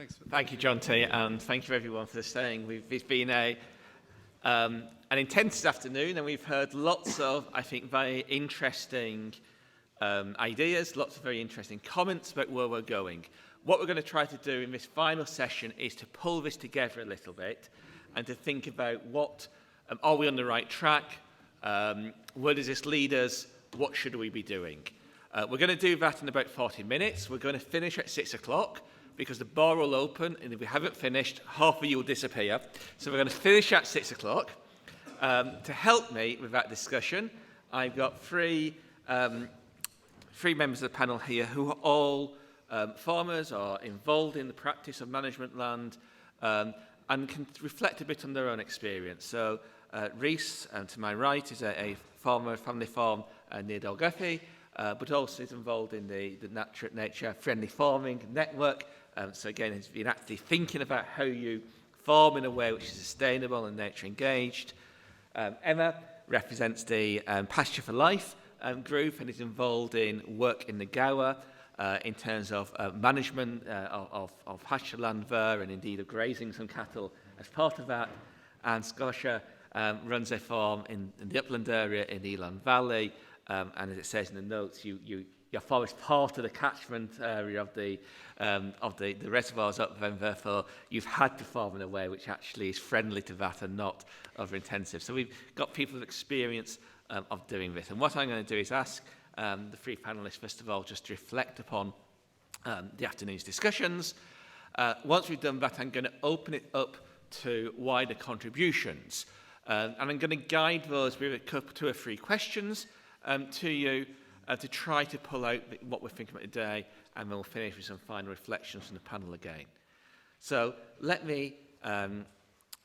Thanks. Thank you, Jonty, and thank you everyone for staying. It's been an intense afternoon, and we've heard lots of, I think, very interesting ideas, lots of very interesting comments about where we're going. What we're going to try to do in this final session is to pull this together a little bit and to think about what, are we on the right track? Where does this lead us? What should we be doing? We're going to do that in about 40 minutes. We're going to finish at 6 o'clock because the bar will open, and if we haven't finished, half of you will disappear. So we're going to finish at 6 o'clock. To help me with that discussion, I've got three members of the panel here who are all farmers, are involved in the practice of management land, and can reflect a bit on their own experience. So Rhys, to my right, is a farmer, family farm near Dolgethy, but also is involved in the nature-friendly farming network. So again, he's been actively thinking about how you farm in a way which is sustainable and nature-engaged. Emma represents the Pasture for Life group and is involved in work in the Gower in terms of management of pasture land there and indeed of grazing some cattle as part of that. And Sorcha runs a farm in the upland area in the Elan Valley, and as it says in the notes, your farm is part of the catchment area of the reservoirs up there, and therefore you've had to farm in a way which actually is friendly to that and not over-intensive. So we've got people with experience of doing this. And what I'm going to do is ask the three panellists, first of all, just to reflect upon the afternoon's discussions. Once we've done that, I'm going to open it up to wider contributions. And I'm going to guide those with a couple, 2 or 3 questions to you to try to pull out what we're thinking about today, and then we'll finish with some final reflections from the panel again. So let me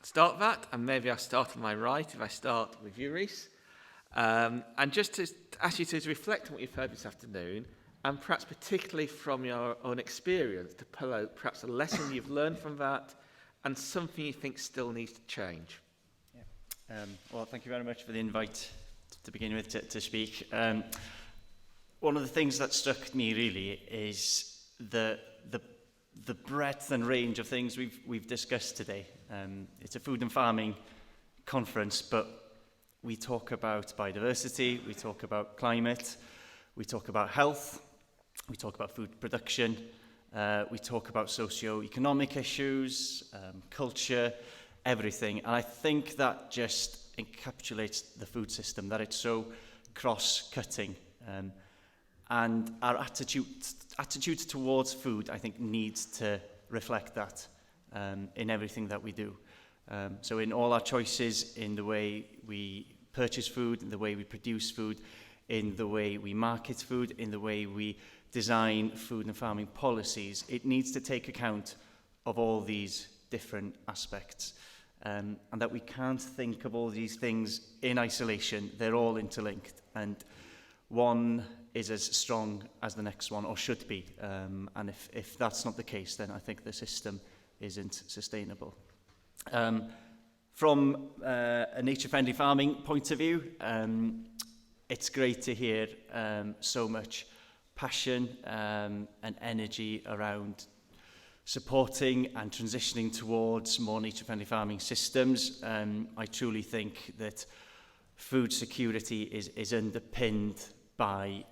start that, and maybe I'll start on my right if I start with you, Rhys. And just to ask you to reflect on what you've heard this afternoon, and perhaps particularly from your own experience, to pull out perhaps a lesson you've learned from that and something you think still needs to change. Yeah. Well, thank you very much for the invite to begin with to speak. One of the things that struck me really is the breadth and range of things we've discussed today. It's a food and farming conference, but we talk about biodiversity, we talk about climate, we talk about health, we talk about food production, we talk about socio-economic issues, culture, everything. And I think that just encapsulates the food system, that it's so cross-cutting. And our attitude towards food, I think, needs to reflect that in everything that we do. So in all our choices, in the way we purchase food, in the way we produce food, in the way we market food, in the way we design food and farming policies, it needs to take account of all these different aspects. And that we can't think of all these things in isolation. They're all interlinked, and one is as strong as the next one, or should be. And if that's not the case, then I think the system isn't sustainable. From a nature-friendly farming point of view, it's great to hear so much passion and energy around supporting and transitioning towards more nature-friendly farming systems. I truly think that food security is underpinned by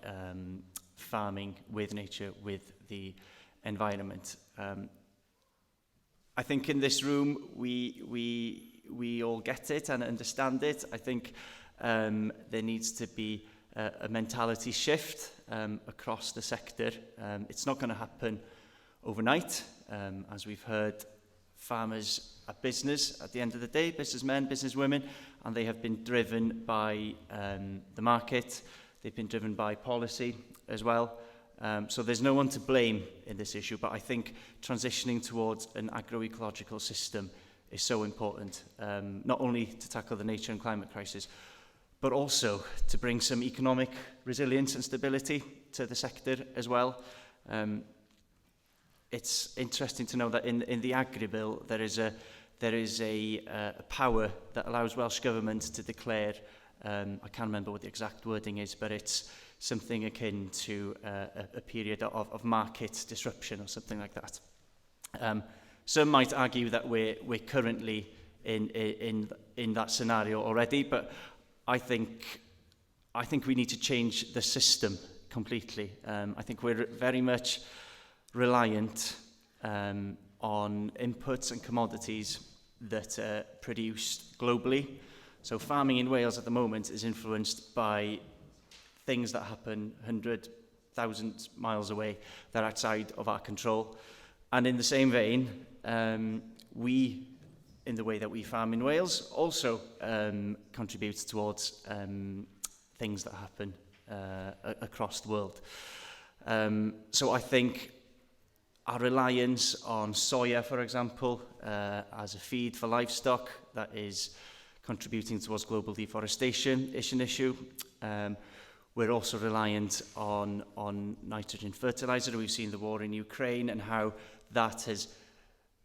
farming with nature, with the environment. I think in this room we all get it and understand it. I think there needs to be a mentality shift across the sector. It's not going to happen overnight. As we've heard, farmers are business at the end of the day, businessmen, businesswomen, and they have been driven by the market. They've been driven by policy as well. So there's no one to blame in this issue, but I think transitioning towards an agroecological system is so important, not only to tackle the nature and climate crisis, but also to bring some economic resilience and stability to the sector as well. It's interesting to know that in the Agri Bill there is a power that allows Welsh Government to declare, I can't remember what the exact wording is, but it's something akin to a period of market disruption or something like that. Some might argue that we're currently in that scenario already, but I think we need to change the system completely. I think we're very much reliant on inputs and commodities that are produced globally. So farming in Wales at the moment is influenced by things that happen 100,000 miles away that are outside of our control. And in the same vein, we, in the way that we farm in Wales, also contribute towards things that happen across the world. So I think our reliance on soya, for example, as a feed for livestock, that is contributing towards global deforestation is an issue. We're also reliant on nitrogen fertilizer. We've seen the war in Ukraine and how that has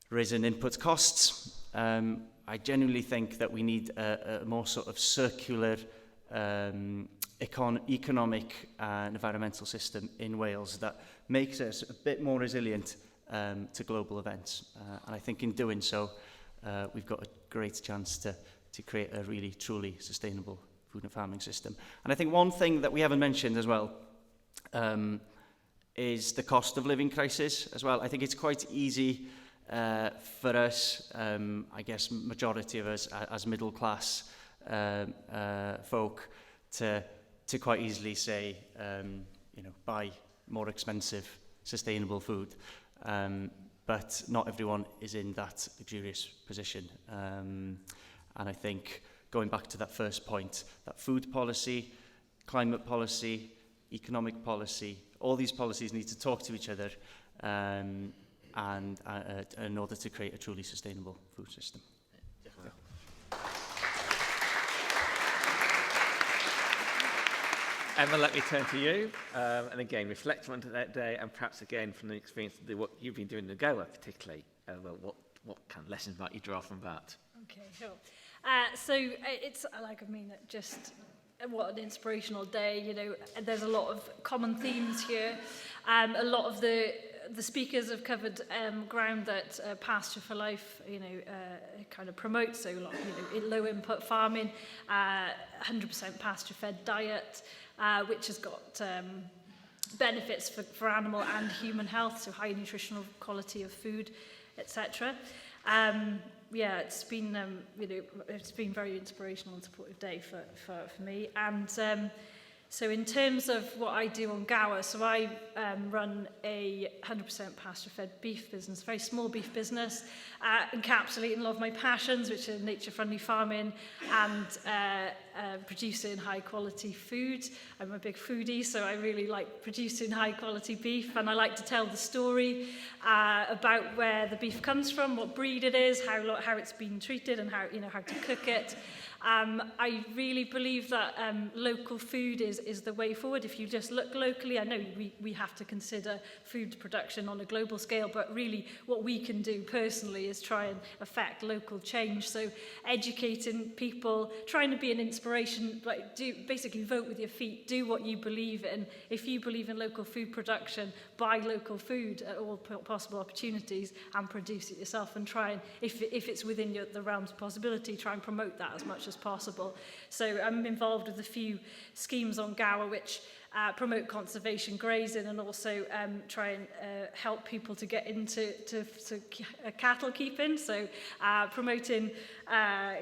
risen input costs. I genuinely think that we need a more sort of circular economic and environmental system in Wales that makes us a bit more resilient to global events. And I think in doing so, we've got a great chance to create a really, truly sustainable food and farming system. And I think one thing that we haven't mentioned as well is the cost of living crisis as well. I think it's quite easy for us, I guess majority of us as middle class folk, to quite easily say, buy more expensive, sustainable food. But not everyone is in that luxurious position. And I think going back to that first point, that food policy, climate policy, economic policy, all these policies need to talk to each other and in order to create a truly sustainable food system. Emma, let me turn to you, and again, reflect on that day, and perhaps again from the experience of what you've been doing in Goa particularly, what kind of lessons might you draw from that? Okay, sure. So it's just what an inspirational day. There's a lot of common themes here. A lot of the speakers have covered ground that Pasture for Life, kind of promotes. So a lot of, low input farming, 100% pasture fed diet, which has got benefits for animal and human health. So high nutritional quality of food, etc. It's been it's been very inspirational and supportive day for me. And so in terms of what I do on Gower, so I run a 100% pasture-fed beef business, very small beef business, encapsulating a lot of my passions, which are nature-friendly farming and producing high-quality food. I'm a big foodie, so I really like producing high-quality beef, and I like to tell the story about where the beef comes from, what breed it is, how it's been treated, and how to cook it. I really believe that local food is the way forward. If you just look locally, I know we have to consider food production on a global scale, but really what we can do personally is try and affect local change. So educating people, trying to be an inspiration, like basically vote with your feet, do what you believe in. If you believe in local food production, buy local food at all possible opportunities and produce it yourself, and try and, if it's within the realms of possibility, try and promote that as much as possible. So I'm involved with a few schemes on Gower which promote conservation grazing, and also try and help people to get into cattle keeping. So promoting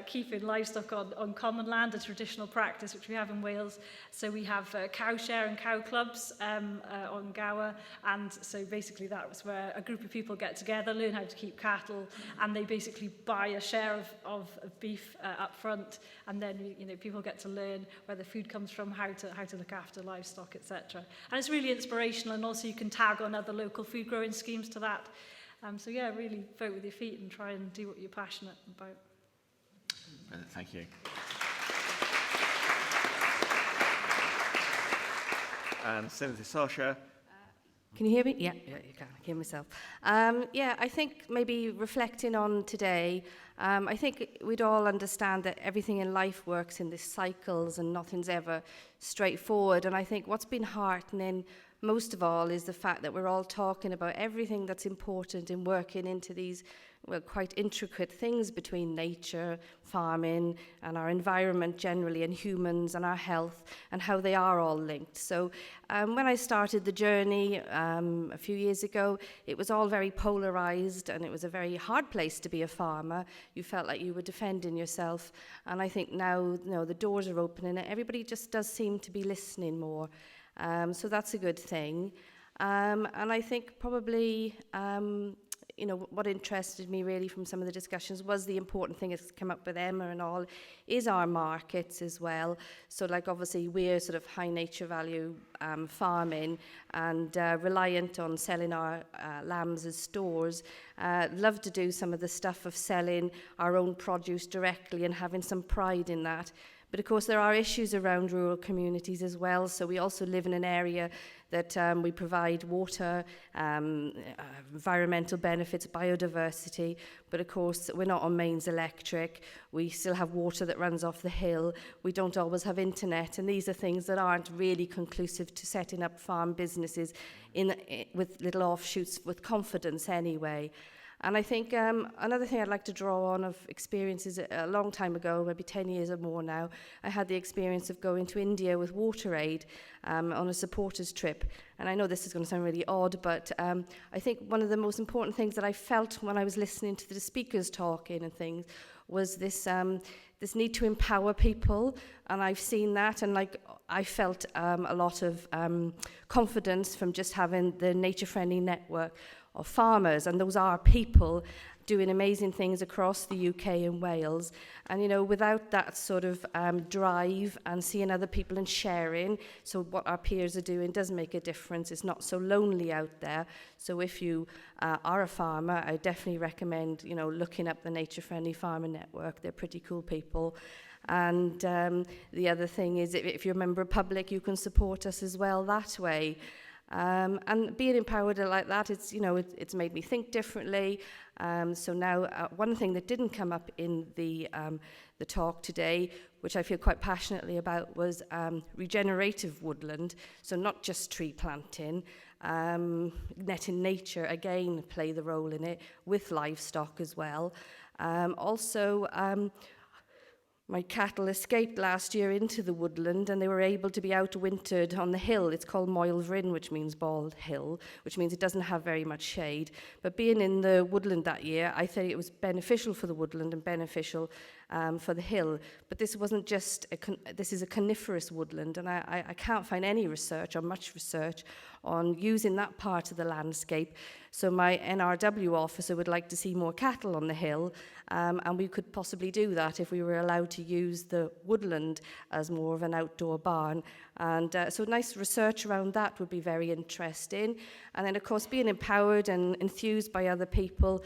keeping livestock on common land, a traditional practice which we have in Wales. So we have cow share and cow clubs on Gower, and so basically that was where a group of people get together, learn how to keep cattle, and they basically buy a share of beef up front, and then people get to learn where the food comes from, how to look after livestock, etc. And it's really inspirational, and also you can tag on other local food growing schemes to that. So yeah, really vote with your feet and try and do what you're passionate about. Thank you. And Senator Sorcha. Can you hear me? Yeah, you can. I can hear myself. I think maybe reflecting on today, I think we'd all understand that everything in life works in these cycles and nothing's ever straightforward. And I think what's been heartening most of all is the fact that we're all talking about everything that's important in working into these, well, quite intricate things between nature, farming, and our environment generally, and humans and our health, and how they are all linked. So when I started the journey a few years ago, it was all very polarized, and it was a very hard place to be a farmer. You felt like you were defending yourself, and I think now, the doors are opening, and everybody just does seem to be listening more. So that's a good thing. And I think probably what interested me really from some of the discussions was the important thing that's come up with Emma and all, is our markets as well. So like obviously we're sort of high nature value farming and reliant on selling our lambs as stores. Love to do some of the stuff of selling our own produce directly and having some pride in that. But of course there are issues around rural communities as well. So we also live in an area that we provide water, environmental benefits, biodiversity. But of course we're not on mains electric. We still have water that runs off the hill. We don't always have internet. And these are things that aren't really conclusive to setting up farm businesses with little offshoots with confidence anyway. And I think another thing I'd like to draw on of experiences a long time ago, maybe 10 years or more now, I had the experience of going to India with WaterAid on a supporters trip. And I know this is going to sound really odd, but I think one of the most important things that I felt when I was listening to the speakers talking and things was this need to empower people. And I've seen that, and I felt a lot of confidence from just having the nature-friendly network of farmers, and those are people doing amazing things across the UK and Wales. And without that sort of drive and seeing other people and sharing, so what our peers are doing does make a difference. It's not so lonely out there. So if you are a farmer, I definitely recommend looking up the Nature Friendly Farming Network. They're pretty cool people. And the other thing is, if you're a member of public, you can support us as well that way. And being empowered like that, it's made me think differently. So now, one thing that didn't come up in the talk today, which I feel quite passionately about, was regenerative woodland. So not just tree planting. Net in nature again play the role in it, with livestock as well. My cattle escaped last year into the woodland, and they were able to be outwintered on the hill. It's called Moel Vryn, which means bald hill, which means it doesn't have very much shade. But being in the woodland that year, I think it was beneficial for the woodland and beneficial for the hill. But this wasn't just, this is a coniferous woodland, and I can't find any research or much research on using that part of the landscape. So my NRW officer would like to see more cattle on the hill, and we could possibly do that if we were allowed to use the woodland as more of an outdoor barn. And so nice research around that would be very interesting. And then, of course, being empowered and enthused by other people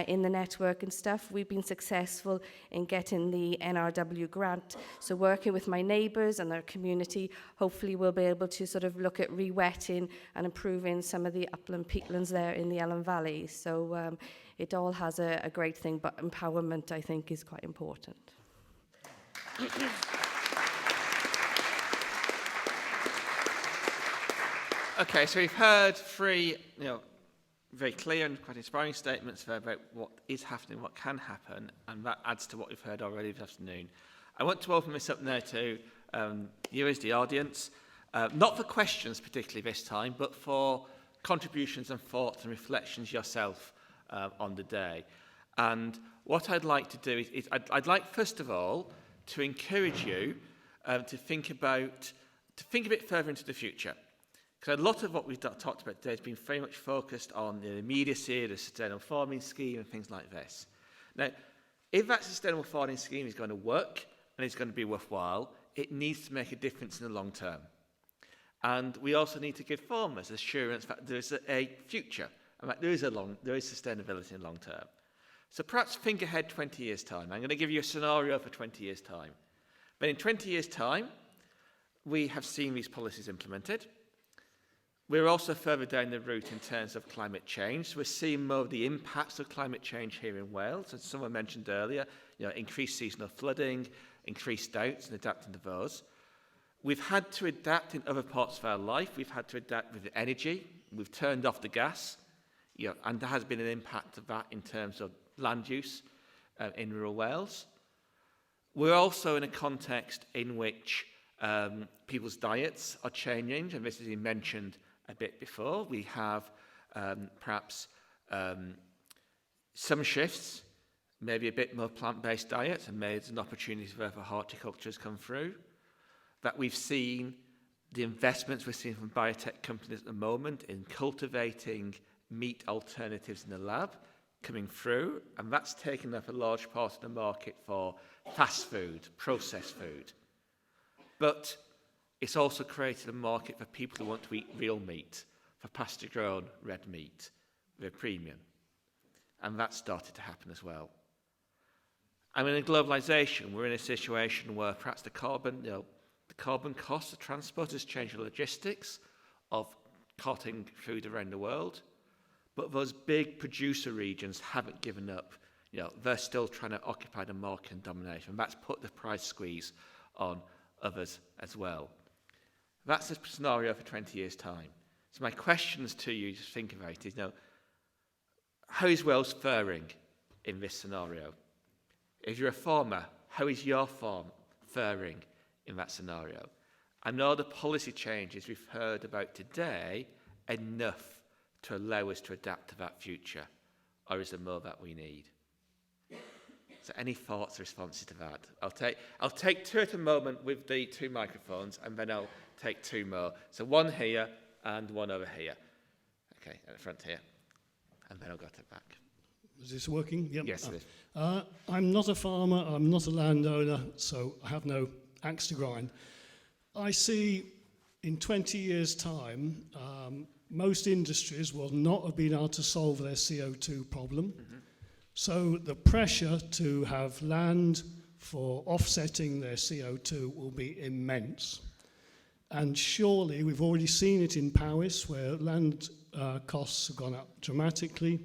in the network and stuff, we've been successful in getting the NRW grant. So working with my neighbours and their community, hopefully we'll be able to sort of look at re-wetting and improving some of the upland peatlands there in the Ellan Valley. So it all has a great thing, but empowerment, I think, is quite important. Okay, so we've heard three, very clear and quite inspiring statements about what is happening, what can happen, and that adds to what we've heard already this afternoon. I want to open this up now to you as the audience, not for questions particularly this time, but for contributions and thoughts and reflections yourself on the day. And what I'd like to do is I'd like, first of all, to encourage you to think a bit further into the future. Because a lot of what we've talked about today has been very much focused on the immediacy, the sustainable farming scheme and things like this. Now, if that sustainable farming scheme is going to work and it's going to be worthwhile, it needs to make a difference in the long term. And we also need to give farmers assurance that there is a future and that there is sustainability in the long term. So perhaps think ahead 20 years' time. I'm going to give you a scenario for 20 years' time. But in 20 years' time, we have seen these policies implemented. We're also further down the route in terms of climate change. So we're seeing more of the impacts of climate change here in Wales. As someone mentioned earlier, increased seasonal flooding, increased droughts and adapting to those. We've had to adapt in other parts of our life. We've had to adapt with energy. We've turned off the gas, and there has been an impact of that in terms of land use in rural Wales. We're also in a context in which people's diets are changing, and this has been mentioned a bit before. We have perhaps some shifts, maybe a bit more plant-based diets, and maybe there's an opportunity for horticulture has come through. That we've seen the investments we're seeing from biotech companies at the moment in cultivating meat alternatives in the lab coming through, and that's taken up a large part of the market for fast food, processed food. But it's also created a market for people who want to eat real meat, for pasture-grown red meat with a premium. And that started to happen as well. And in globalisation, we're in a situation where perhaps the carbon cost of transport has changed the logistics of carting food around the world. But those big producer regions haven't given up. They're still trying to occupy the market and domination. And that's put the price squeeze on others as well. That's the scenario for 20 years' time. So my questions to you, just think about is, how is Wales faring in this scenario? If you're a farmer, how is your farm faring in that scenario? And are the policy changes we've heard about today enough to allow us to adapt to that future? Or is there more that we need? So any thoughts or responses to that? I'll take two at a moment with the two microphones, and then I'll take two more. So one here and one over here. Okay, at the front here. And then I'll go to the back. Is this working? Yep. Yes, it is. I'm not a farmer, I'm not a landowner, so I have no axe to grind. I see in 20 years' time, most industries will not have been able to solve their CO2 problem. Mm-hmm. So the pressure to have land for offsetting their CO2 will be immense. And surely, we've already seen it in Powys, where land costs have gone up dramatically.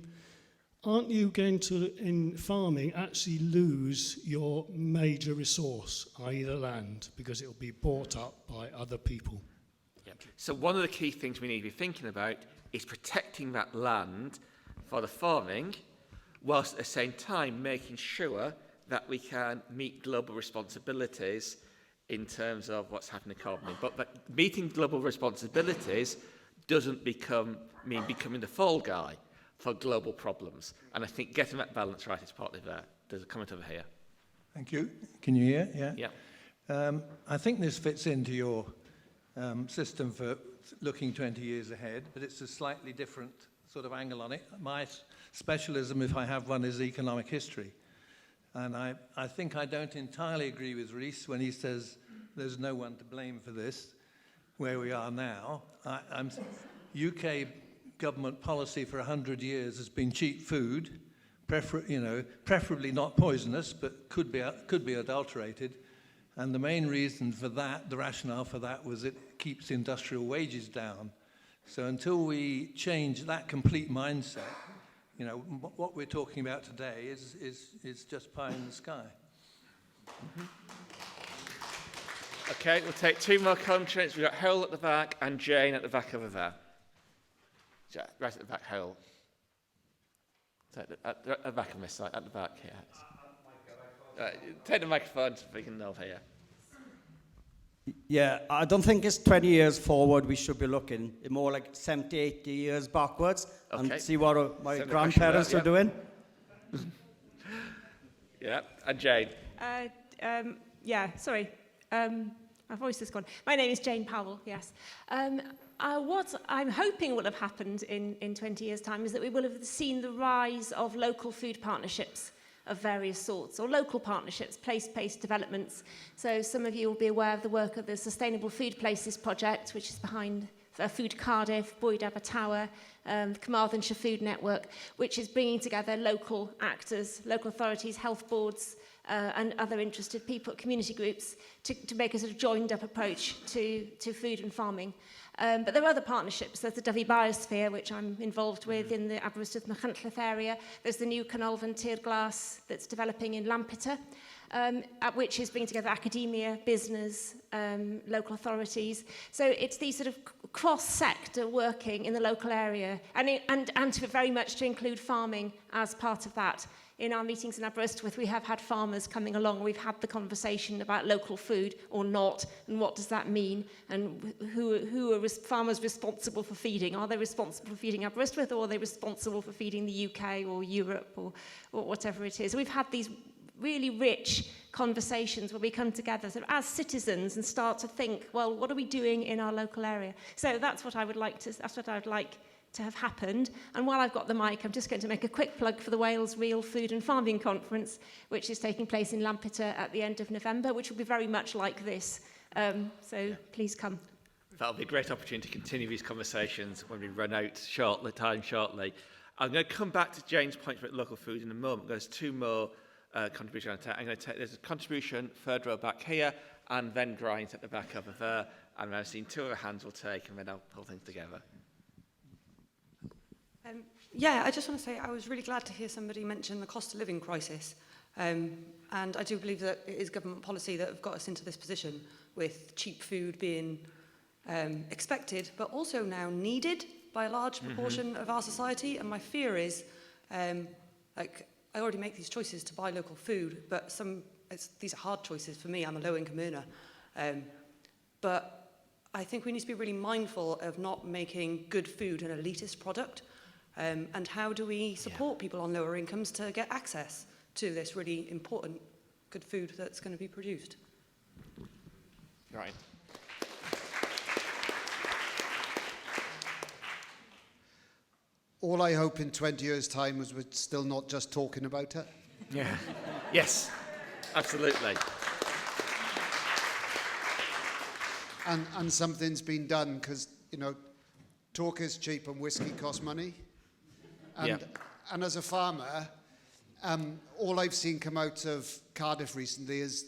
Aren't you going to, in farming, actually lose your major resource, i.e. the land, because it will be bought up by other people? Yeah. So one of the key things we need to be thinking about is protecting that land for the farming, whilst at the same time making sure that we can meet global responsibilities in terms of what's happening to carbon. But meeting global responsibilities doesn't mean becoming the fall guy for global problems. And I think getting that balance right is partly there. There's a comment over here. Thank you. Can you hear? Yeah. Yeah. I think this fits into your system for looking 20 years ahead, but it's a slightly different sort of angle on it. My specialism, if I have one, is economic history. And I think I don't entirely agree with Rhys when he says there's no one to blame for this, where we are now. UK government policy for 100 years has been cheap food, preferably not poisonous, but could be adulterated. And the main reason for that, the rationale for that, was it keeps industrial wages down. So until we change that complete mindset, what we're talking about today is just pie in the sky. Mm-hmm. Okay, we'll take two more commentaries. We've got Harold at the back and Jane at the back over there. Right at the back, Harold. At the back of my side, at the back here. Take the microphone so we can know here. Yeah, I don't think it's 20 years forward we should be looking. More like 70, 80 years backwards and see what my grandparents are doing. Yeah, and Jane. Sorry. My voice has gone. My name is Jane Powell, yes. What I'm hoping will have happened in 20 years' time is that we will have seen the rise of local food partnerships of various sorts, or local partnerships, place-based developments. So some of you will be aware of the work of the Sustainable Food Places project, which is behind Food Cardiff, Boyd Abertawe, the Carmarthenshire Food Network, which is bringing together local actors, local authorities, health boards, and other interested people, community groups, to make a sort of joined-up approach to food and farming. But there are other partnerships. There's the Dyfi Biosphere, which I'm involved with in the Aberystwyth Machynlleth area. There's the new Canolfan Tirglass that's developing in Lampeter, which is bringing together academia, business, local authorities. So it's these sort of cross-sector working in the local area, and to very much to include farming as part of that. In our meetings in Aberystwyth, we have had farmers coming along. We've had the conversation about local food or not, and what does that mean, and who are farmers responsible for feeding? Are they responsible for feeding Aberystwyth, or are they responsible for feeding the UK or Europe or whatever it is? We've had these really rich conversations where we come together sort of as citizens and start to think, well, what are we doing in our local area? So that's what I would like to have happened. And while I've got the mic, I'm just going to make a quick plug for the Wales Real Food and Farming Conference, which is taking place in Lampeter at the end of November, which will be very much like this. Please come. That'll be a great opportunity to continue these conversations when we run out shortly. I'm going to come back to Jane's point about local food in a moment. There's two more contributions I'm going to take. There's a contribution further row back here, and then Grimes at the back over there. And I've seen two other hands will take, and then I'll pull things together. I just want to say I was really glad to hear somebody mention the cost of living crisis. And I do believe that it is government policy that have got us into this position, with cheap food being expected, but also now needed by a large proportion of our society. And my fear is, I already make these choices to buy local food, but these are hard choices for me. I'm a low-income earner. But I think we need to be really mindful of not making good food an elitist product. And how do we support people on lower incomes to get access to this really important good food that's going to be produced? Right. All I hope in 20 years' time is we're still not just talking about it. Yeah. Yes, absolutely. And something's been done, because, talk is cheap and whiskey costs money. And as a farmer, all I've seen come out of Cardiff recently is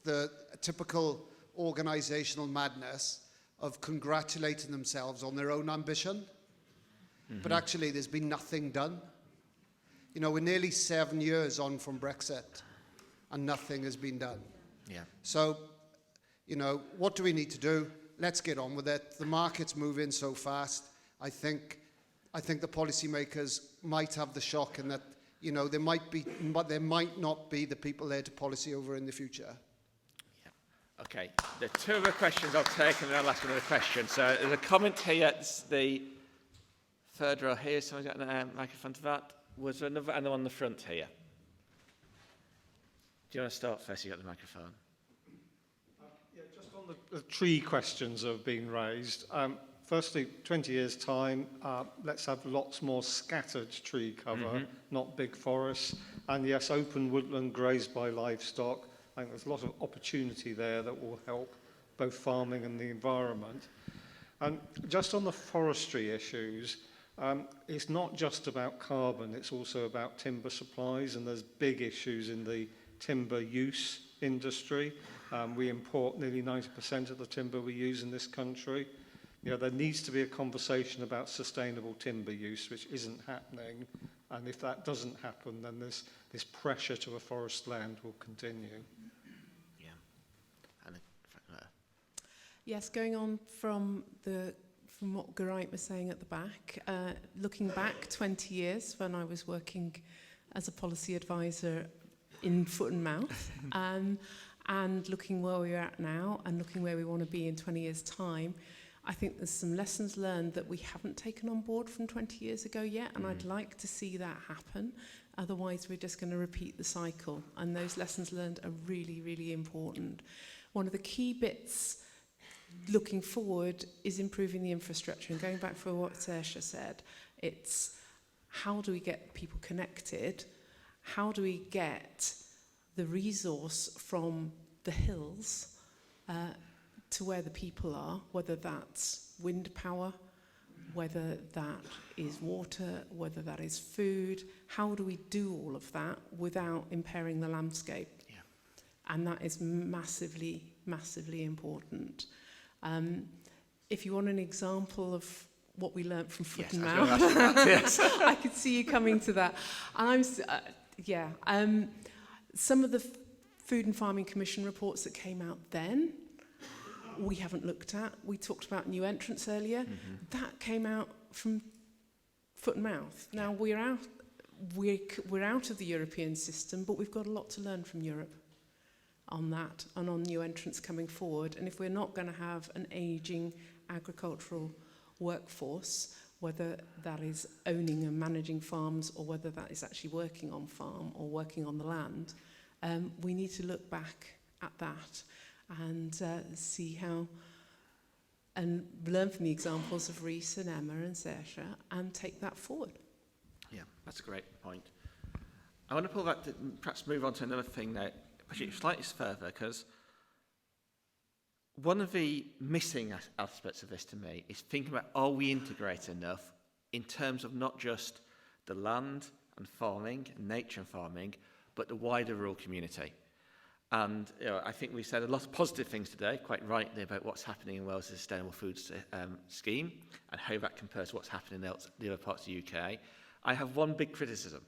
the typical organisational madness of congratulating themselves on their own ambition. But actually, there's been nothing done. We're nearly 7 years on from Brexit, and nothing has been done. Yeah. So, what do we need to do? Let's get on with it. The market's moving so fast. I think the policymakers might have the shock in that, there might not be the people there to policy over in the future. Yeah. Okay. The two other questions I'll take, and then I'll ask another question. So there's a comment here. It's the third row here. Someone's got a microphone to that. Was there another on the front here? Do you want to start first? You got the microphone. Just on the tree questions that have been raised. Firstly, 20 years' time, let's have lots more scattered tree cover, not big forests. And yes, open woodland grazed by livestock. I think there's a lot of opportunity there that will help both farming and the environment. And just on the forestry issues, it's not just about carbon, it's also about timber supplies, and there's big issues in the timber use industry. We import nearly 90% of the timber we use in this country. There needs to be a conversation about sustainable timber use, which isn't happening. And if that doesn't happen, then this pressure to a forest land will continue. Yeah. Yes, going on from what Geraint was saying at the back, looking back 20 years when I was working as a policy advisor in foot and mouth, and looking where we're at now and looking where we want to be in 20 years' time, I think there's some lessons learned that we haven't taken on board from 20 years ago yet, and I'd like to see that happen. Otherwise, we're just going to repeat the cycle, and those lessons learned are really, really important. One of the key bits looking forward is improving the infrastructure, and going back for what Sorcha said, it's how do we get people connected? How do we get the resource from the hills to where the people are, whether that's wind power, whether that is water, whether that is food. How do we do all of that without impairing the landscape? Yeah. And that is massively, massively important. if you want an example of what we learnt from foot and I was mouth, gonna ask you that, yes. I could see you coming to that. And some of the Food and Farming Commission reports that came out then, we haven't looked at. We talked about new entrants earlier. That came out from foot and mouth. Now we're out of the European system, but we've got a lot to learn from Europe on that and on new entrants coming forward. And if we're not going to have an ageing agricultural workforce, whether that is owning and managing farms or whether that is actually working on farm or working on the land, we need to look back at that and see how, and learn from the examples of Rhys and Emma and Sorcha and take that forward. Yeah, that's a great point. I want to pull back to perhaps move on to another thing now, push it slightly further, because one of the missing aspects of this to me is thinking about, are we integrated enough in terms of not just the land and farming, nature and farming, but the wider rural community. And I think we've said a lot of positive things today, quite rightly, about what's happening in Wales' Sustainable Food Scheme and how that compares to what's happening in the other parts of the UK. I have one big criticism,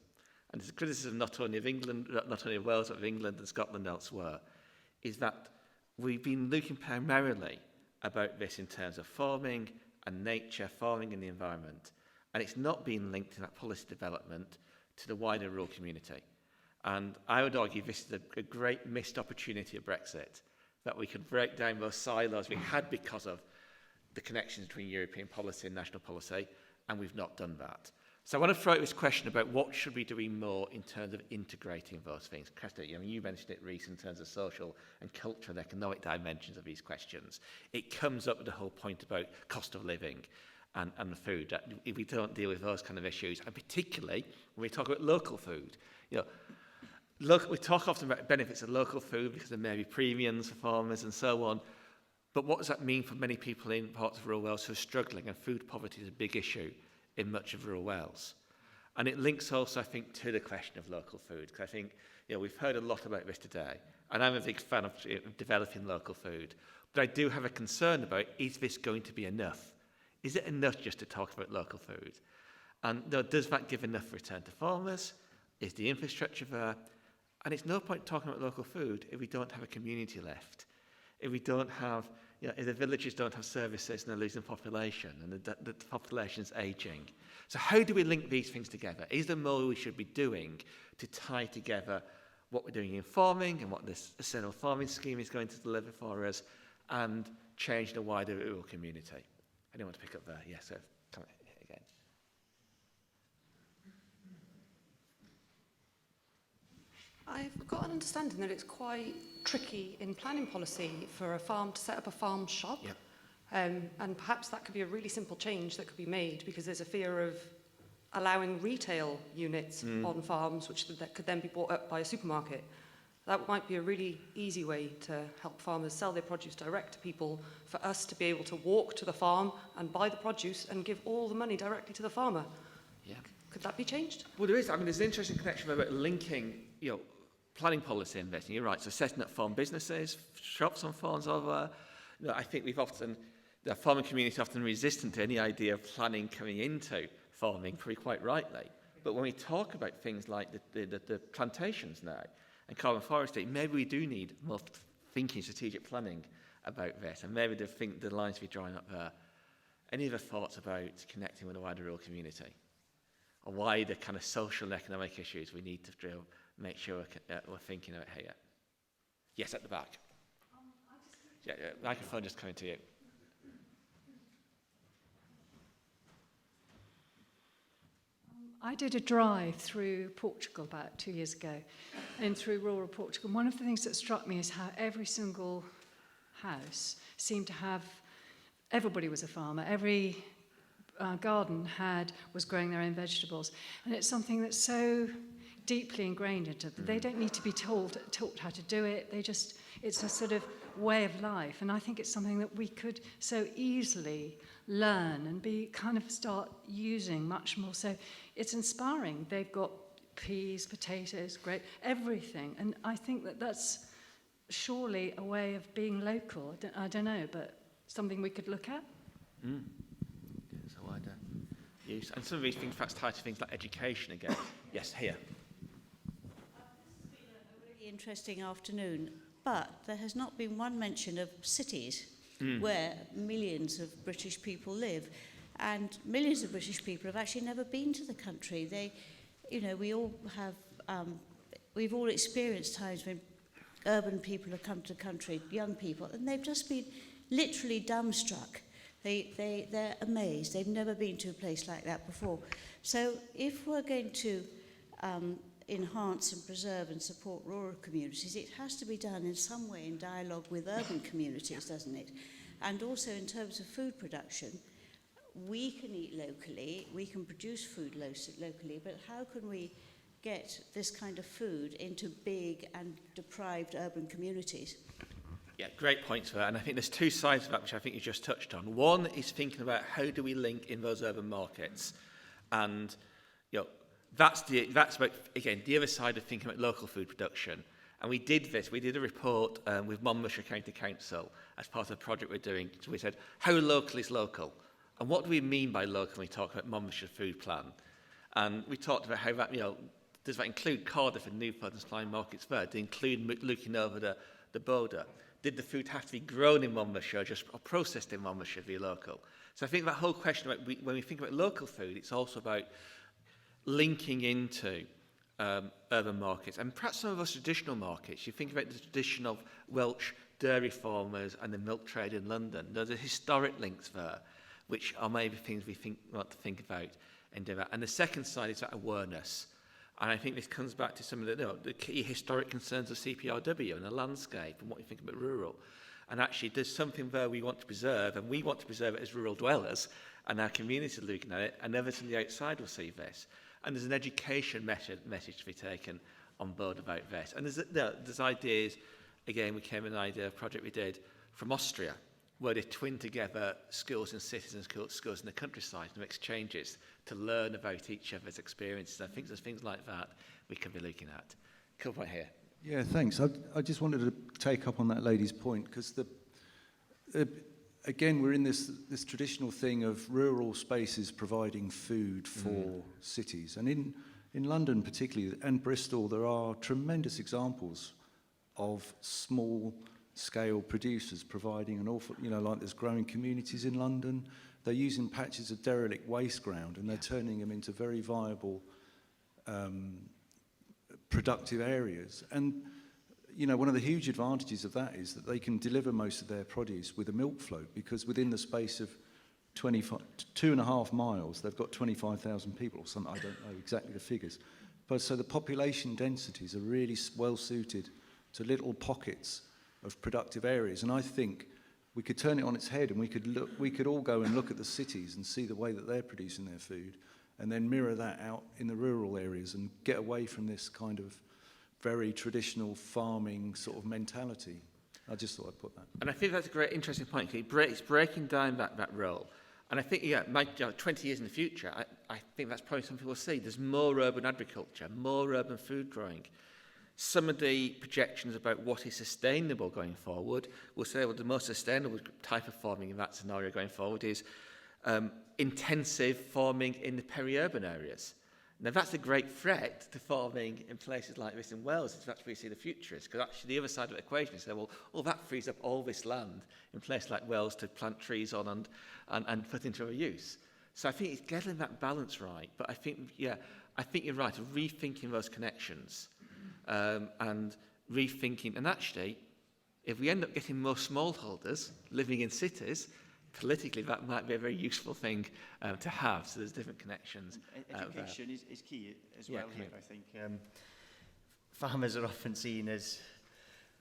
and it's a criticism not only of England, not only of Wales, but of England and Scotland and elsewhere, is that we've been looking primarily about this in terms of farming and nature, farming and the environment, and it's not been linked in that policy development to the wider rural community. And I would argue this is a great missed opportunity of Brexit, that we could break down those silos we had because of the connections between European policy and national policy, and we've not done that. So I want to throw out this question about what should we be doing more in terms of integrating those things. Cresta, you mentioned it, Rhys, in terms of social and cultural and economic dimensions of these questions. It comes up with the whole point about cost of living and the food. If we don't deal with those kind of issues, and particularly when we talk about local food, we talk often about benefits of local food because there may be premiums for farmers and so on. But what does that mean for many people in parts of rural Wales who are struggling? And food poverty is a big issue in much of rural Wales. And it links also, I think, to the question of local food. Because I think we've heard a lot about this today. And I'm a big fan of developing local food. But I do have a concern about, is this going to be enough? Is it enough just to talk about local food? And does that give enough return to farmers? Is the infrastructure there? And it's no point talking about local food if we don't have a community left. If we don't have, if the villages don't have services and they're losing population and the population's ageing. So how do we link these things together? Is there more we should be doing to tie together what we're doing in farming and what this Sustainable Farming Scheme is going to deliver for us and change the wider rural community? Anyone to pick up there? Yes, come again. I've got an understanding that it's quite tricky in planning policy for a farm to set up a farm shop. Yep. And perhaps that could be a really simple change that could be made because there's a fear of allowing retail units on farms that could then be bought up by a supermarket. That might be a really easy way to help farmers sell their produce direct to people, for us to be able to walk to the farm and buy the produce and give all the money directly to the farmer. Yeah. Could that be changed? Well, there is. There's an interesting connection about linking, planning policy investing. You're right. So setting up farm businesses, shops on farms over. I think the farming community is often resistant to any idea of planning coming into farming, probably quite rightly. But when we talk about things like the plantations now and carbon forestry, maybe we do need more thinking, strategic planning about this, and maybe the lines to be drawing up there. Any other thoughts about connecting with the wider rural community? Or wider kind of social and economic issues we need to make sure we're thinking about here? Yes, at the back. Microphone just coming to you. I did a drive through Portugal about 2 years ago, and through rural Portugal. One of the things that struck me is how every single house seemed to have, everybody was a farmer, every garden was growing their own vegetables. And it's something that's so deeply ingrained into them. They don't need to be taught how to do it. It's a sort of way of life. And I think it's something that we could so easily learn and start using much more. So it's inspiring. They've got peas, potatoes, grape, everything. And I think that's surely a way of being local. I don't know, but something we could look at. It's a wider use. And some of these things, perhaps tied to things like education again. Yes, here. This has been a really interesting afternoon, but there has not been one mention of cities where millions of British people live. And millions of British people have actually never been to the country. They, you know, we all have, we've all experienced times when urban people have come to the country, young people, and they've just been literally dumbstruck. They're amazed. They've never been to a place like that before. So if we're going to enhance and preserve and support rural communities, it has to be done in some way in dialogue with urban communities, doesn't it? And also in terms of food production, we can eat locally, we can produce food locally, but how can we get this kind of food into big and deprived urban communities? Yeah, great points for that. And I think there's two sides of that, which I think you just touched on. One is thinking about how do we link in those urban markets. And, you know, that's about, again, the other side of thinking about local food production. And we did a report with Monmouthshire County Council as part of the project we're doing. So we said, how local is local? And what do we mean by local when we talk about Monmouthshire Food Plan? And we talked about how that, you know, does that include Cardiff and Newport and supplying markets there? Does it include looking over the border? Did the food have to be grown in Monmouthshire or processed in Monmouthshire to be local? So I think that whole question about, when we think about local food, it's also about linking into urban markets. And perhaps some of those traditional markets, you think about the tradition of Welsh dairy farmers and the milk trade in London. There's a historic links there, which are maybe things we want to think about and do that. And the second side is that awareness. And I think this comes back to some of the key historic concerns of CPRW and the landscape and what we think about rural. And actually, there's something there we want to preserve, and we want to preserve it as rural dwellers, and our community are looking at it, and others from the outside will see this. And there's an education message to be taken on board about this. And there's ideas, again, we came with an idea of a project we did from Austria, where they twin together schools in cities and schools in the countryside and exchanges to learn about each other's experiences. I think there's things like that we can be looking at. Cool point here. Yeah, thanks. I just wanted to take up on that lady's point, because again, we're in this traditional thing of rural spaces providing food for cities. And in London particularly, and Bristol, there are tremendous examples of small scale producers providing an awful, you know, like there's growing communities in London. They're using patches of derelict waste ground and they're turning them into very viable, productive areas. And, you know, one of the huge advantages of that is that they can deliver most of their produce with a milk float, because within the space of 2.5 miles, they've got 25,000 people or something. I don't know exactly the figures. But so the population densities are really well suited to little pockets of productive areas. And I think we could turn it on its head, and we could all go and look at the cities and see the way that they're producing their food, and then mirror that out in the rural areas and get away from this kind of very traditional farming sort of mentality. I just thought I'd put that. And I think that's a great, interesting point. It's breaking down that role. And I think, 20 years in the future, I think that's probably something we'll see. There's more urban agriculture, more urban food growing. Some of the projections about what is sustainable going forward will say, well, the most sustainable type of farming in that scenario going forward is intensive farming in the peri-urban areas. Now, that's a great threat to farming in places like this in Wales, if that's where you see the future is, because actually the other side of the equation is, well, that frees up all this land in places like Wales to plant trees on and put into a use. So I think it's getting that balance right. But I think you're right, rethinking those connections and rethinking. And actually, if we end up getting more smallholders living in cities, politically, that might be a very useful thing to have. So there's different connections. Education is key as well here, I think. Farmers are often seen as,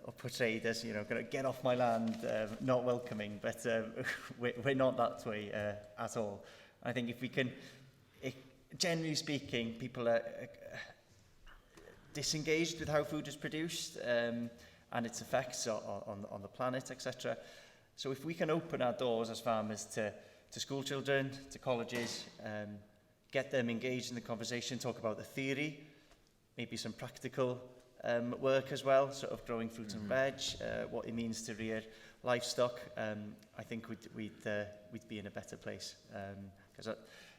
or portrayed as, you know, going to get off my land, not welcoming, but we're not that way at all. I think if we can, generally speaking, people are disengaged with how food is produced and its effects on the planet, etc. So if we can open our doors as farmers to school children, to colleges, get them engaged in the conversation, talk about the theory, maybe some practical work as well, sort of growing fruit and veg, what it means to rear livestock. I think we'd be in a better place, because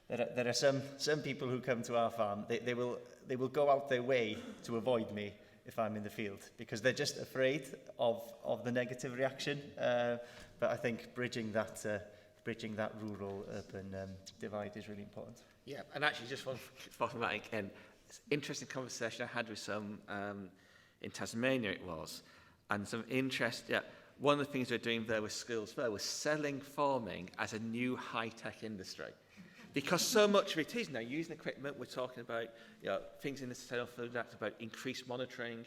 there are some people who come to our farm. They will go out their way to avoid me if I'm in the field, because they're just afraid of the negative reaction. But I think bridging that rural-urban divide is really important. Yeah, and actually just one bottom line again, it's an interesting conversation I had with some in Tasmania it was, and some interest, one of the things we're doing there with Skills Fair was selling farming as a new high-tech industry. Because so much of it is now using equipment. We're talking about things in the Sustainable Food Act about increased monitoring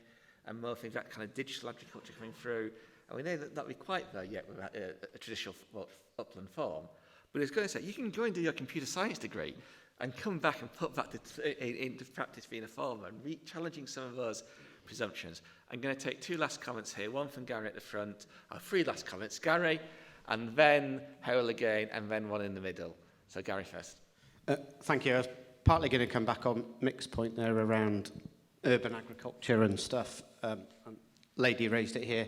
and more things, that kind of digital agriculture coming through. And we know that that'll be quite there yet with a traditional upland farm. But it's going to say, you can go and do your computer science degree and come back and put that into practice being a farmer and challenging some of those presumptions. I'm going to take two last comments here, one from Gary at the front, three last comments, Gary, and then Harold again, and then one in the middle. So Gary first. Thank you. I was partly going to come back on Mick's point there around urban agriculture and stuff. Lady raised it here.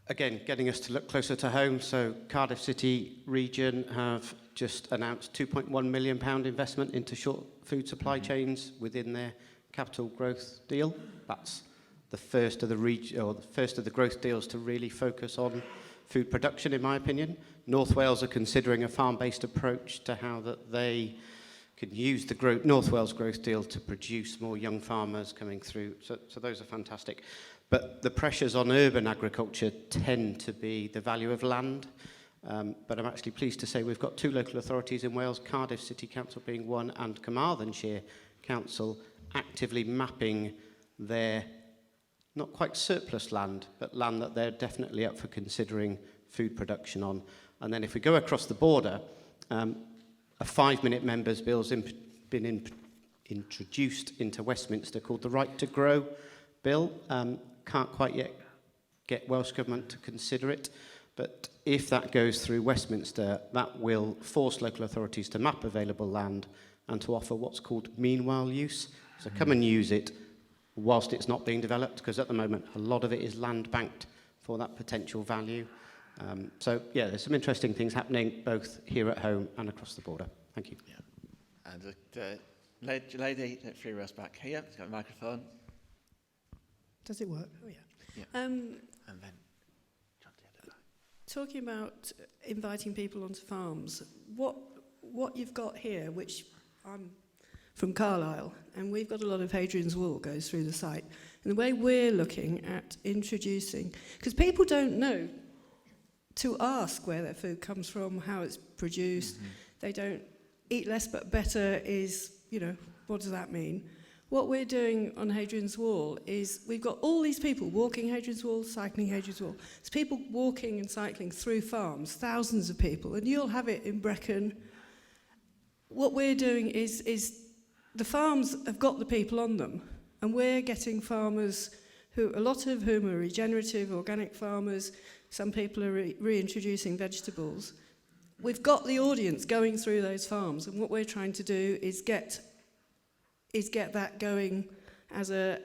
Again, getting us to look closer to home. So Cardiff City region have just announced £2.1 million investment into short food supply chains within their capital growth deal. That's the first of the growth deals to really focus on food production, in my opinion. North Wales are considering a farm-based approach to how that they can use the North Wales growth deal to produce more young farmers coming through. So those are fantastic. But the pressures on urban agriculture tend to be the value of land. But I'm actually pleased to say we've got two local authorities in Wales, Cardiff City Council being one, and Carmarthenshire Council, actively mapping their not quite surplus land, but land that they're definitely up for considering food production on. And then if we go across the border, a 5-minute members' bill's been introduced into Westminster called the Right to Grow Bill. Can't quite yet get Welsh Government to consider it, but if that goes through Westminster, that will force local authorities to map available land and to offer what's called meanwhile use. So come and use it whilst it's not being developed, because at the moment a lot of it is land banked for that potential value. So yeah, there's some interesting things happening both here at home and across the border. Thank you. Yeah. And the lady at 3 rows back here, has got a microphone. Does it work? Oh, yeah. Yeah. And then, Jonty. Talking about inviting people onto farms, what you've got here, which I'm from Carlisle, and we've got a lot of Hadrian's Wall goes through the site. And the way we're looking at introducing, because people don't know to ask where their food comes from, how it's produced. They don't eat less but better is, what does that mean? What we're doing on Hadrian's Wall is we've got all these people walking Hadrian's Wall, cycling Hadrian's Wall. There's people walking and cycling through farms, thousands of people, and you'll have it in Brecon. What we're doing is the farms have got the people on them, and we're getting farmers a lot of whom are regenerative, organic farmers. Some people are reintroducing vegetables. We've got the audience going through those farms, and what we're trying to do is get that going as a...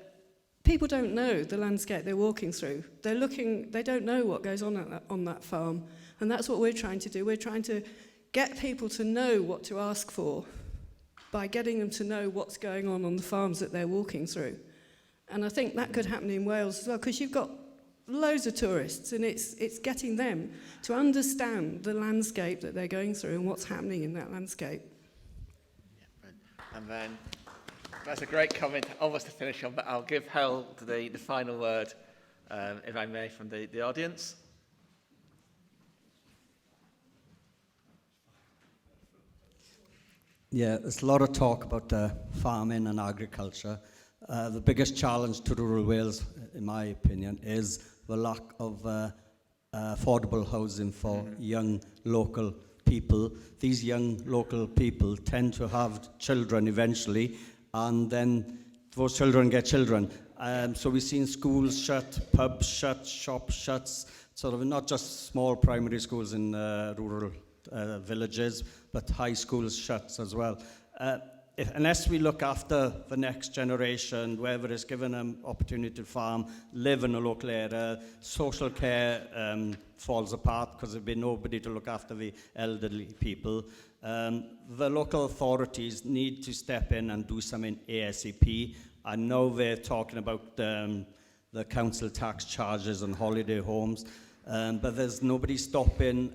People don't know the landscape they're walking through. They don't know what goes on that farm, and that's what we're trying to do. We're trying to get people to know what to ask for by getting them to know what's going on the farms that they're walking through. And I think that could happen in Wales as well, because you've got loads of tourists, and it's getting them to understand the landscape that they're going through and what's happening in that landscape. Yeah, and then, that's a great comment, almost to finish on, but I'll give Harold the final word, if I may, from the audience. Yeah, there's a lot of talk about farming and agriculture. The biggest challenge to rural Wales, in my opinion, is the lack of affordable housing for young local people. These young local people tend to have children eventually, and then those children get children. So we've seen schools shut, pubs shut, shops shut, sort of not just small primary schools in rural villages, but high schools shut as well. unless we look after the next generation, whoever is given an opportunity to farm, live in a local area, social care falls apart because there'll be nobody to look after the elderly people. The local authorities need to step in and do something ASAP. I know they're talking about the council tax charges on holiday homes, but there's nobody stopping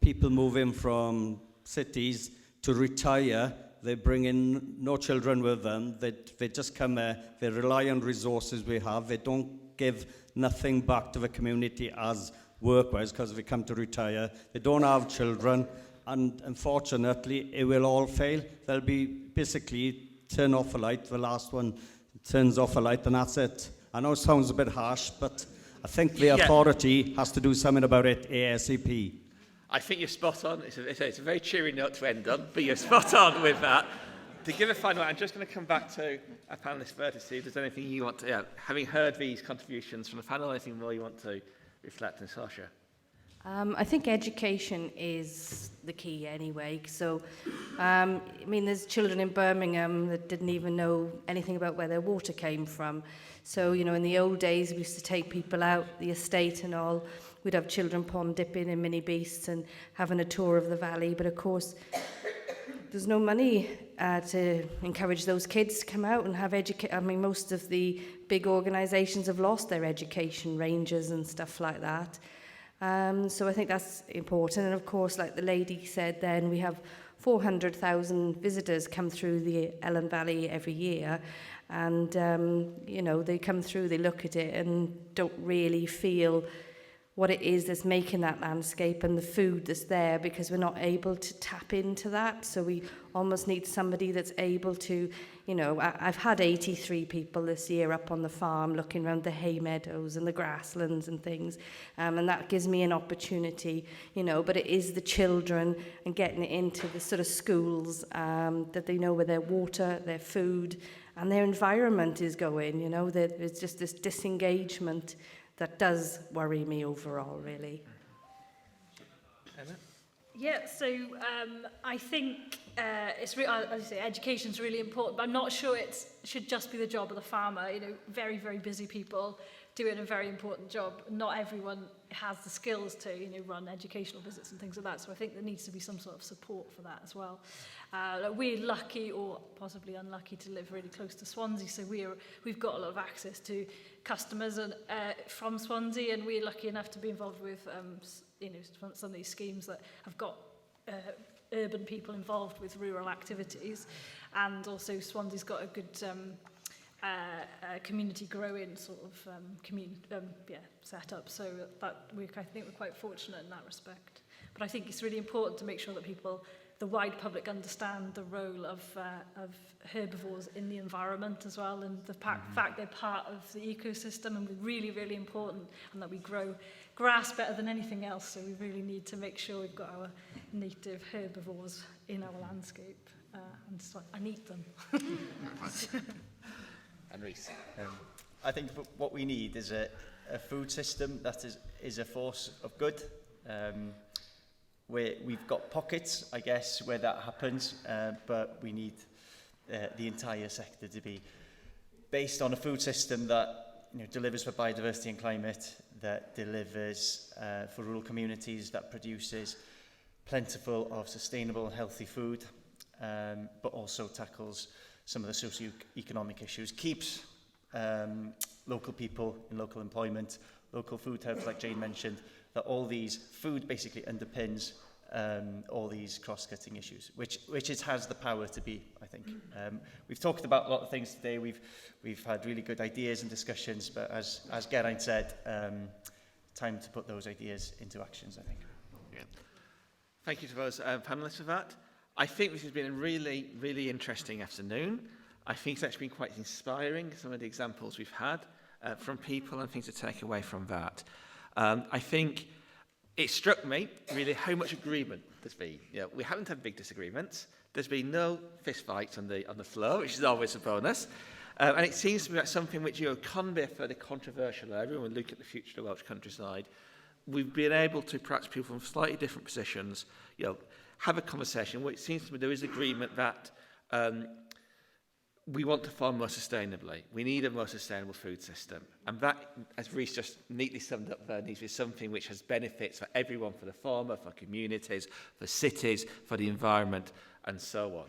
people moving from cities to retire. They bring in no children with them. They just come there. They rely on resources we have. They don't give nothing back to the community as work-wise because they come to retire. They don't have children. And unfortunately, it will all fail. They'll be basically turn off a light. The last one turns off a light, and that's it. I know it sounds a bit harsh, but I think the authority has to do something about it ASAP. I think you're spot on. It's a very cheery note to end on, but you're spot on with that. To give a final, I'm just going to come back to our panellists first to see if there's anything you want to, having heard these contributions from the panel, anything more you want to reflect on, Sorcha? I think education is the key anyway. So, I mean, there's children in Birmingham that didn't even know anything about where their water came from. So, you know, in the old days, we used to take people out the estate and all. We'd have children pond dipping in mini beasts and having a tour of the valley. But of course, there's no money to encourage those kids to come out and have education. I mean, most of the big organisations have lost their education ranges and stuff like that. So I think that's important. And of course, like the lady said then, we have 400,000 visitors come through the Ellen Valley every year. And, you know, they come through, they look at it and don't really feel what it is that's making that landscape and the food that's there, because we're not able to tap into that. So we almost need somebody that's able to, you know, I've had 83 people this year up on the farm looking around the hay meadows and the grasslands and things, and that gives me an opportunity, you know, but it is the children and getting it into the sort of schools that they know where their water, their food and their environment is going, you know. There's just this disengagement that does worry me overall, really. Yeah, so I think as I say, education's really important, but I'm not sure it should just be the job of the farmer. You know, very, very busy people doing a very important job. Not everyone has the skills to, you know, run educational visits and things like that. So I think there needs to be some sort of support for that as well. We're lucky, or possibly unlucky, to live really close to Swansea, so we've got a lot of access to customers and from Swansea, and we're lucky enough to be involved with you know, some of these schemes that have got urban people involved with rural activities, and also Swansea's got a good community growing sort of set up, so that I think we're quite fortunate in that respect. But I think it's really important to make sure that people, the wide public, understand the role of herbivores in the environment as well, and the fact they're part of the ecosystem and really, really important, and that we grow grass better than anything else. So we really need to make sure we've got our native herbivores in our landscape, and so I need them. And Rhys. I think what we need is a food system that is a force of good. We've got pockets, I guess, where that happens, but we need the entire sector to be based on a food system that, you know, delivers for biodiversity and climate, that delivers for rural communities, that produces plentiful of sustainable and healthy food, but also tackles some of the socio-economic issues, keeps local people in local employment, local food hubs like Jane mentioned, that all these food basically underpins all these cross-cutting issues, which it has the power to be, I think. We've talked about a lot of things today. We've had really good ideas and discussions, but as Geraint said, time to put those ideas into actions, I think. Yeah. Thank you to those panellists for that. I think this has been a really, really interesting afternoon. I think it's actually been quite inspiring, some of the examples we've had from people and things to take away from that. I think it struck me really how much agreement there's been. You know, we haven't had big disagreements. There's been no fist fights on the floor, which is always a bonus. And it seems to be like something which, you know, can be a fairly controversial area when we look at the future of the Welsh countryside. We've been able to, perhaps people from slightly different positions, you know, have a conversation where it seems to me there is agreement that we want to farm more sustainably. We need a more sustainable food system. And that, as Rhys just neatly summed up there, needs to be something which has benefits for everyone, for the farmer, for communities, for cities, for the environment, and so on.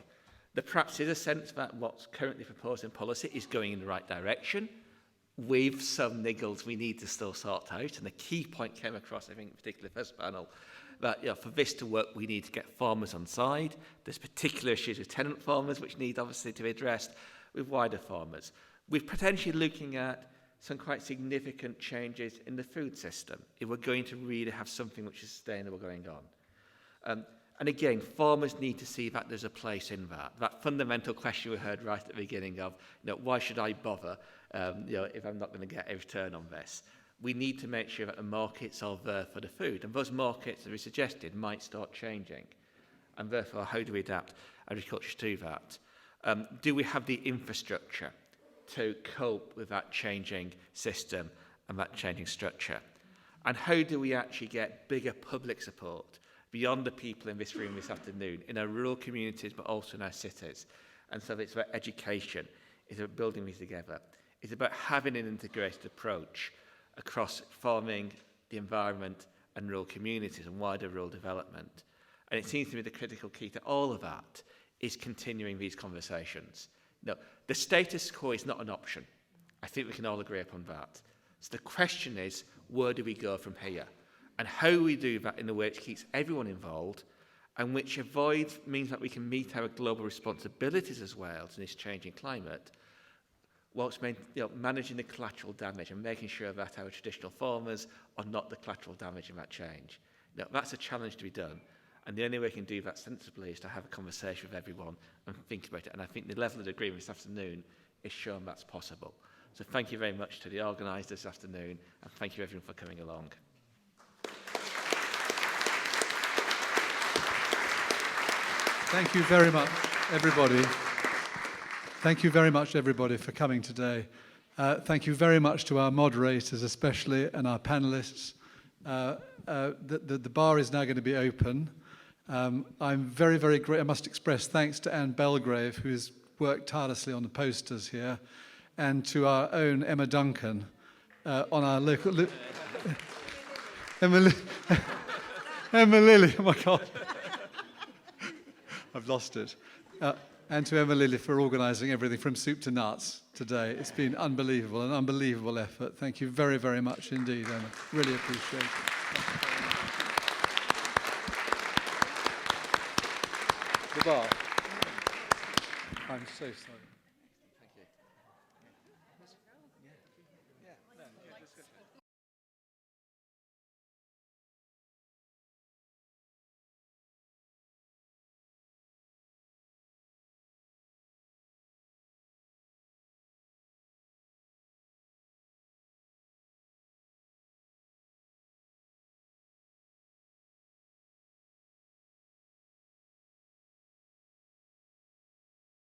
There perhaps is a sense that what's currently proposed in policy is going in the right direction, with some niggles we need to still sort out. And the key point came across, I think, particularly first panel, that for this to work, we need to get farmers on side. There's particular issues with tenant farmers, which need obviously to be addressed with wider farmers. We're potentially looking at some quite significant changes in the food system if we're going to really have something which is sustainable going on. And again, farmers need to see that there's a place in that. That fundamental question we heard right at the beginning of, why should I bother if I'm not going to get a return on this? We need to make sure that the markets are there for the food. And those markets, as we suggested, might start changing. And therefore, how do we adapt agriculture to that? Do we have the infrastructure to cope with that changing system and that changing structure? And how do we actually get bigger public support beyond the people in this room this afternoon, in our rural communities, but also in our cities? And so it's about education, it's about building these together. It's about having an integrated approach across farming, the environment, and rural communities and wider rural development. And it seems to me the critical key to all of that is continuing these conversations. No, the status quo is not an option. I think we can all agree upon that. So the question is, where do we go from here? And how we do that in a way which keeps everyone involved and which avoids, means that we can meet our global responsibilities as well in this changing climate, whilst managing the collateral damage and making sure that our traditional farmers are not the collateral damage in that change. That's a challenge to be done. And the only way we can do that sensibly is to have a conversation with everyone and think about it. And I think the level of agreement this afternoon is shown that's possible. So thank you very much to the organisers this afternoon, and thank you everyone for coming along. Thank you very much, everybody. Thank you very much, everybody, for coming today. Thank you very much to our moderators, especially, and our panelists. The bar is now going to be open. I'm very, very grateful. I must express thanks to Anne Belgrave, who has worked tirelessly on the posters here, and to our own Emma Duncan on our local... Emma Lily, oh my God. I've lost it. And to Emma Lily for organising everything from soup to nuts today. It's been unbelievable, an unbelievable effort. Thank you very, very much indeed, Emma. Really appreciate it. The bar. I'm so sorry.